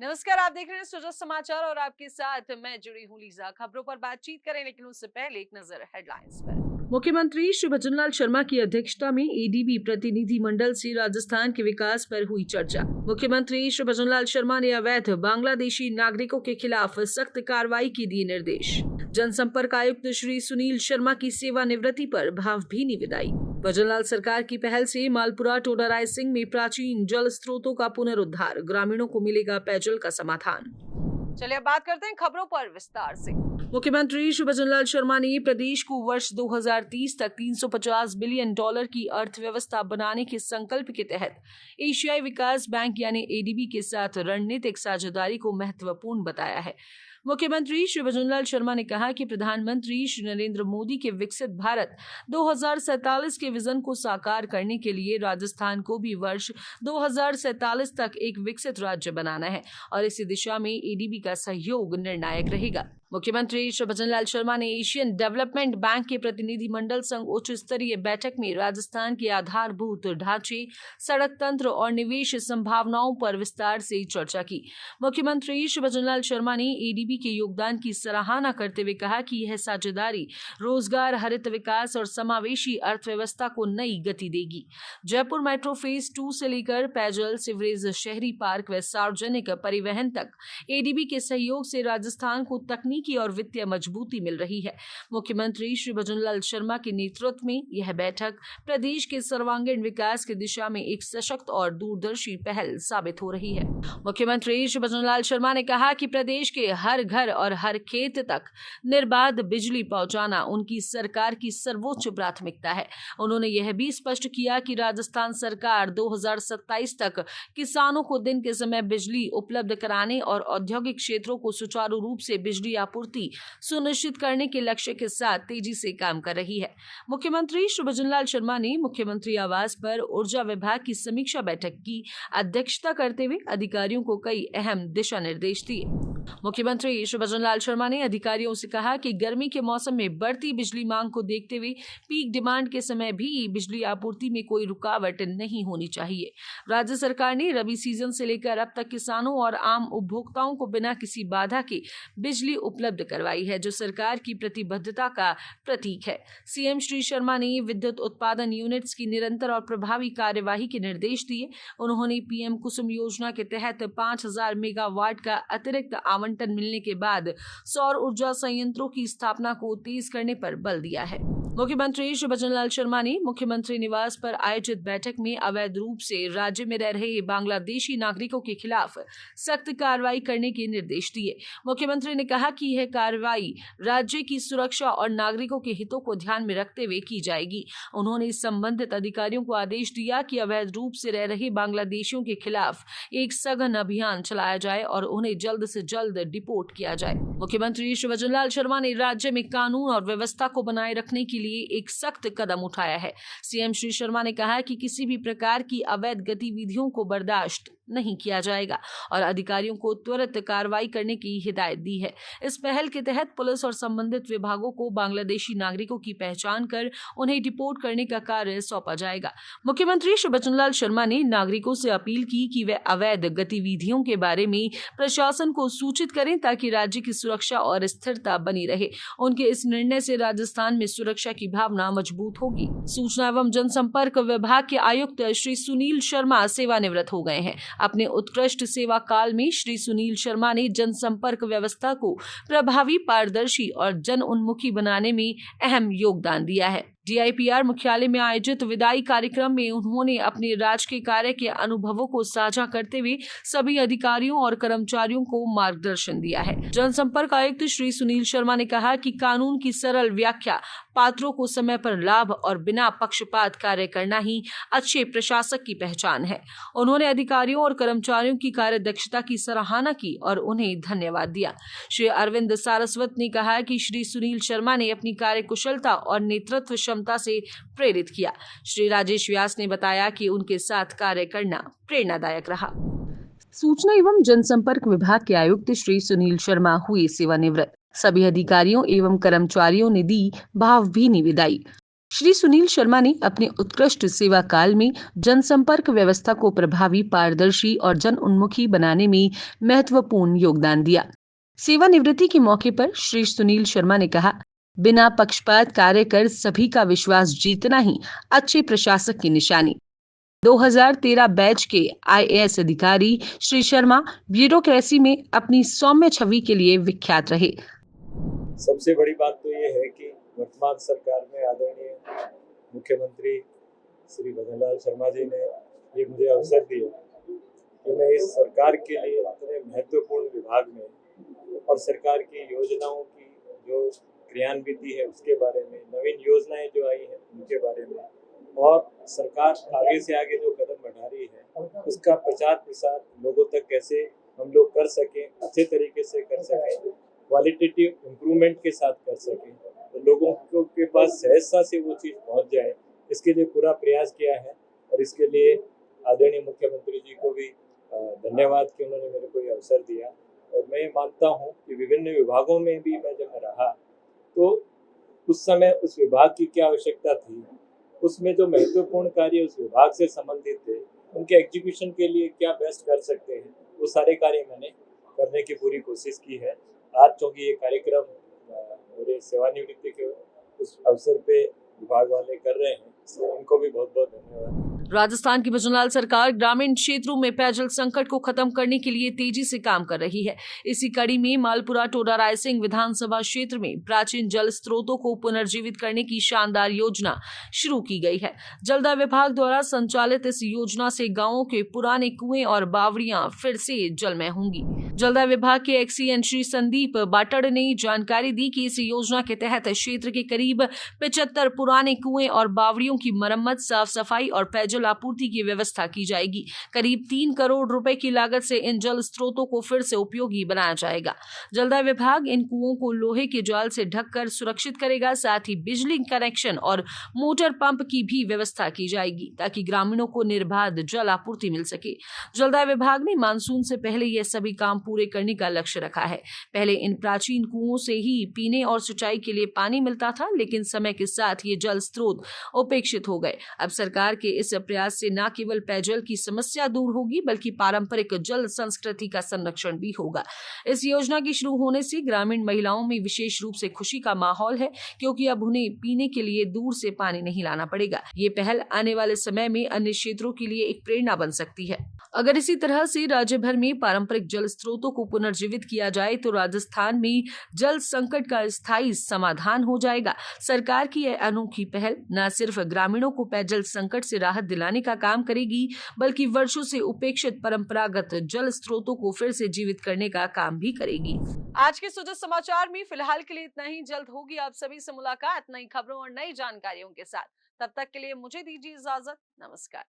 नमस्कार, आप देख रहे हैं सुजा समाचार और आपके साथ मैं जुड़ी हूँ लीजा। खबरों पर बातचीत करें लेकिन उससे पहले एक नजर हेडलाइंस पर। मुख्यमंत्री श्री भजनलाल शर्मा की अध्यक्षता में एडीबी प्रतिनिधि मंडल से राजस्थान के विकास पर हुई चर्चा। मुख्यमंत्री श्री भजनलाल शर्मा ने अवैध बांग्लादेशी नागरिकों के खिलाफ सख्त कार्रवाई के दिए निर्देश। जनसंपर्क आयुक्त श्री सुनील शर्मा की सेवानिवृत्ति पर भावभीनी विदाई। भजनलाल सरकार की पहल से मालपुरा टोडा रायसिंह में प्राचीन जल स्रोतों का पुनरुद्धार, ग्रामीणों को मिलेगा पेयजल का समाधान। चलिए अब बात करते हैं खबरों पर विस्तार से। मुख्यमंत्री श्री भजनलाल शर्मा ने प्रदेश को वर्ष 2030 तक $350 बिलियन की अर्थव्यवस्था बनाने के संकल्प के तहत एशियाई विकास बैंक यानी एडीबी के साथ रणनीतिक साझेदारी को महत्वपूर्ण बताया है। मुख्यमंत्री श्री भजनलाल शर्मा ने कहा कि प्रधानमंत्री श्री नरेंद्र मोदी के विकसित भारत 2047 के विजन को साकार करने के लिए राजस्थान को भी वर्ष 2047 तक एक विकसित राज्य बनाना है और इसी दिशा में एडीबी का सहयोग निर्णायक रहेगा। मुख्यमंत्री श्री भजनलाल शर्मा ने एशियन डेवलपमेंट बैंक के प्रतिनिधि मंडल संग उच्च स्तरीय बैठक में राजस्थान के आधारभूत ढांचे, सड़क तंत्र और निवेश संभावनाओं पर विस्तार से चर्चा की। मुख्यमंत्री श्री भजनलाल शर्मा ने एडीबी के योगदान की सराहना करते हुए कहा कि यह साझेदारी रोजगार, हरित विकास और समावेशी अर्थव्यवस्था को नई गति देगी। जयपुर मेट्रो फेज 2 से लेकर पेयजल, सीवरेज, शहरी पार्क व सार्वजनिक परिवहन तक एडीबी के सहयोग से राजस्थान को तकनीकी और वित्तीय मजबूती मिल रही है। मुख्यमंत्री श्री भजनलाल शर्मा के नेतृत्व में यह बैठक प्रदेश के सर्वांगीण विकास की दिशा में एक सशक्त और दूरदर्शी पहल साबित हो रही है। मुख्यमंत्री श्री भजनलाल शर्मा ने कहा कि प्रदेश के हर घर और हर खेत तक निर्बाध बिजली पहुंचाना उनकी सरकार की सर्वोच्च प्राथमिकता है। उन्होंने यह भी स्पष्ट किया कि राजस्थान सरकार 2027 तक किसानों को दिन के समय बिजली उपलब्ध कराने और औद्योगिक क्षेत्रों को सुचारू रूप से बिजली आपूर्ति सुनिश्चित करने के लक्ष्य के साथ तेजी से काम कर रही है। मुख्यमंत्री श्री भजनलाल शर्मा ने मुख्यमंत्री आवास पर ऊर्जा विभाग की समीक्षा बैठक की अध्यक्षता करते हुए अधिकारियों को कई अहम दिशा निर्देश दिए। मुख्यमंत्री श्री भजनलाल शर्मा ने अधिकारियों से कहा कि गर्मी के मौसम में बढ़ती बिजली मांग को देखते हुए पीक डिमांड के समय भी बिजली आपूर्ति में कोई रुकावट नहीं होनी चाहिए। राज्य सरकार ने रबी सीजन से लेकर अब तक किसानों और आम उपभोक्ताओं को बिना किसी बाधा के बिजली उपलब्ध करवाई है, जो सरकार की प्रतिबद्धता का प्रतीक है। सीएम श्री शर्मा ने विद्युत उत्पादन यूनिट्स की निरंतर और प्रभावी कार्यवाही के निर्देश दिए। उन्होंने पीएम कुसुम योजना के तहत 5000 मेगावाट का अतिरिक्त आवंटन मिलने के बाद सौर ऊर्जा संयंत्रों की स्थापना को तेज करने पर बल दिया है। मुख्यमंत्री श्री भजनलाल शर्मा ने मुख्यमंत्री निवास पर आयोजित बैठक में अवैध रूप से राज्य में रह रहे बांग्लादेशी नागरिकों के खिलाफ सख्त कार्रवाई करने के निर्देश दिए। मुख्यमंत्री ने कहा कि यह कार्रवाई राज्य की सुरक्षा और नागरिकों के हितों को ध्यान में रखते हुए की जाएगी। उन्होंने संबंधित अधिकारियों को आदेश दिया कि अवैध रूप से रह रहे बांग्लादेशियों के खिलाफ एक सघन अभियान चलाया जाए और उन्हें जल्द से जल्द डिपोर्ट किया जाए। मुख्यमंत्री श्री भजनलाल शर्मा ने राज्य में कानून और व्यवस्था को बनाए रखने के लिए एक सख्त कदम उठाया है। सीएम श्री शर्मा ने कहा कि किसी भी प्रकार की अवैध गतिविधियों को बर्दाश्त नहीं किया जाएगा और अधिकारियों को त्वरित कार्रवाई करने की हिदायत दी है। इस पहल के तहत पुलिस और संबंधित विभागों को बांग्लादेशी नागरिकों की पहचान कर उन्हें डिपोर्ट करने का कार्य सौंपा जाएगा। मुख्यमंत्री श्री भजनलाल शर्मा ने नागरिकों से अपील की कि वे अवैध गतिविधियों के बारे में प्रशासन को सूचित करें ताकि राज्य की सुरक्षा और स्थिरता बनी रहे। उनके इस निर्णय से राजस्थान में सुरक्षा की भावना मजबूत होगी। सूचना एवं जनसंपर्क विभाग के आयुक्त श्री सुनील शर्मा सेवानिवृत्त हो गए हैं। अपने उत्कृष्ट सेवा काल में श्री सुनील शर्मा ने जनसंपर्क व्यवस्था को प्रभावी, पारदर्शी और जन उन्मुखी बनाने में अहम योगदान दिया है। डीआईपीआर मुख्यालय में आयोजित विदाई कार्यक्रम में उन्होंने अपने राजकीय कार्य के अनुभवों को साझा करते हुए सभी अधिकारियों और कर्मचारियों को मार्गदर्शन दिया है। जनसंपर्क आयुक्त श्री सुनील शर्मा ने कहा कि कानून की सरल व्याख्या, पात्रों को समय पर लाभ और बिना पक्षपात कार्य करना ही अच्छे प्रशासक की पहचान है। उन्होंने अधिकारियों और कर्मचारियों की कार्य दक्षता की सराहना की और उन्हें धन्यवाद दिया। श्री अरविंद सारस्वत ने कहा कि श्री सुनील शर्मा ने अपनी कार्य कुशलता और नेतृत्व क्षमता से प्रेरित किया। श्री राजेश व्यास ने बताया कि उनके साथ कार्य करना प्रेरणादायक रहा। सूचना एवं जनसंपर्क विभाग के आयुक्त श्री सुनील शर्मा हुए सेवानिवृत्त। सभी अधिकारियों एवं कर्मचारियों ने दी भावभीनी विदाई। श्री सुनील शर्मा ने अपने उत्कृष्ट सेवा काल में जनसंपर्क व्यवस्था को प्रभावी, पारदर्शी और जन उन्मुखी बनाने में महत्वपूर्ण योगदान दिया। सेवानिवृत्ति के मौके पर श्री सुनील शर्मा ने कहा, बिना पक्षपात कार्य कर सभी का विश्वास जीतना ही अच्छे प्रशासक की निशानी। 2013 बैच के आईएएस अधिकारी श्री शर्मा ब्यूरोक्रेसी में अपनी सौम्य छवि के लिए विख्यात रहे। सबसे बड़ी बात तो ये है कि वर्तमान सरकार में आदरणीय मुख्यमंत्री श्री भजनलाल शर्मा जी ने ये मुझे अवसर दिया कि मैं इस सरकार के लिए अपने महत्वपूर्ण विभाग में और सरकार की योजनाओं की जो क्रियान्विति है उसके बारे में, नवीन योजनाएं जो आई हैं उनके बारे में और सरकार आगे से आगे जो कदम बढ़ा रही है उसका प्रचार प्रसार लोगों तक कैसे हम लोग कर सकें, अच्छे तरीके से कर सकें, क्वालिटेटिव इम्प्रूवमेंट के साथ कर सकें, तो लोगों के पास सहजता से वो चीज़ पहुंच जाए, इसके लिए पूरा प्रयास किया है। और इसके लिए आदरणीय मुख्यमंत्री जी को भी धन्यवाद कि उन्होंने मेरे को ये अवसर दिया। और मैं मानता हूँ कि विभिन्न विभागों में भी मैं जब रहा तो उस समय उस विभाग की क्या आवश्यकता थी, उसमें जो महत्वपूर्ण कार्य उस विभाग से संबंधित थे उनके एग्जीक्यूशन के लिए क्या बेस्ट कर सकते हैं, वो सारे कार्य मैंने करने की पूरी कोशिश की है। आज चूँकि ये कार्यक्रम मेरे सेवानिवृत्ति के उस अवसर पे विभाग वाले कर रहे हैं, इसलिए उनको भी बहुत बहुत धन्यवाद। राजस्थान की भजनलाल सरकार ग्रामीण क्षेत्रों में पेयजल संकट को खत्म करने के लिए तेजी से काम कर रही है। इसी कड़ी में मालपुरा टोडा रायसिंह विधानसभा क्षेत्र में प्राचीन जल स्रोतों को पुनर्जीवित करने की शानदार योजना शुरू की गई है। जलदाय विभाग द्वारा संचालित इस योजना से गांवों के पुराने कुएं और बावड़ियां फिर से जलमय होंगी। जलदाय विभाग के एक्सीएन श्री संदीप बाटड़ ने जानकारी दी कि इस योजना के तहत क्षेत्र के करीब 75 पुराने कुएं और बावड़ियों की मरम्मत, साफ सफाई और पेयजल आपूर्ति की व्यवस्था की जाएगी। करीब 3 करोड़ रुपए की लागत से इन जल स्रोतों को फिर से उपयोगी बनाया जाएगा। जलदाय विभाग इन कुओं को लोहे के जाल से ढककर सुरक्षित करेगा। साथ ही बिजली कनेक्शन और मोटर पंप की भी व्यवस्था की जाएगी ताकि ग्रामीणों को निर्बाध जल आपूर्ति मिल सके। जलदाय विभाग ने मानसून से पहले ये सभी काम पूरे करने का लक्ष्य रखा है। पहले इन प्राचीन कुओं से ही पीने और सिंचाई के लिए पानी मिलता था, लेकिन समय के साथ ये जल स्रोत उपेक्षित हो गए। अब सरकार के इस प्रयास से न केवल पेयजल की समस्या दूर होगी बल्कि पारंपरिक जल संस्कृति का संरक्षण भी होगा। इस योजना के शुरू होने से ग्रामीण महिलाओं में विशेष रूप से खुशी का माहौल है, क्योंकि अब उन्हें पीने के लिए दूर से पानी नहीं लाना पड़ेगा। ये पहल आने वाले समय में अन्य क्षेत्रों के लिए एक प्रेरणा बन सकती है। अगर इसी तरह से राज्य भर में पारंपरिक जल स्रोतों को पुनर्जीवित किया जाए तो राजस्थान में जल संकट का स्थायी समाधान हो जाएगा। सरकार की यह अनोखी पहल न सिर्फ ग्रामीणों को पेयजल संकट से राहत दिलाने का काम करेगी, बल्कि वर्षों से उपेक्षित परंपरागत जल स्रोतों को फिर से जीवित करने का काम भी करेगी। आज के सुजत समाचार में फिलहाल के लिए इतना ही। जल्द होगी आप सभी से मुलाकात नई खबरों और नई जानकारियों के साथ। तब तक के लिए मुझे दीजिए इजाजत। नमस्कार।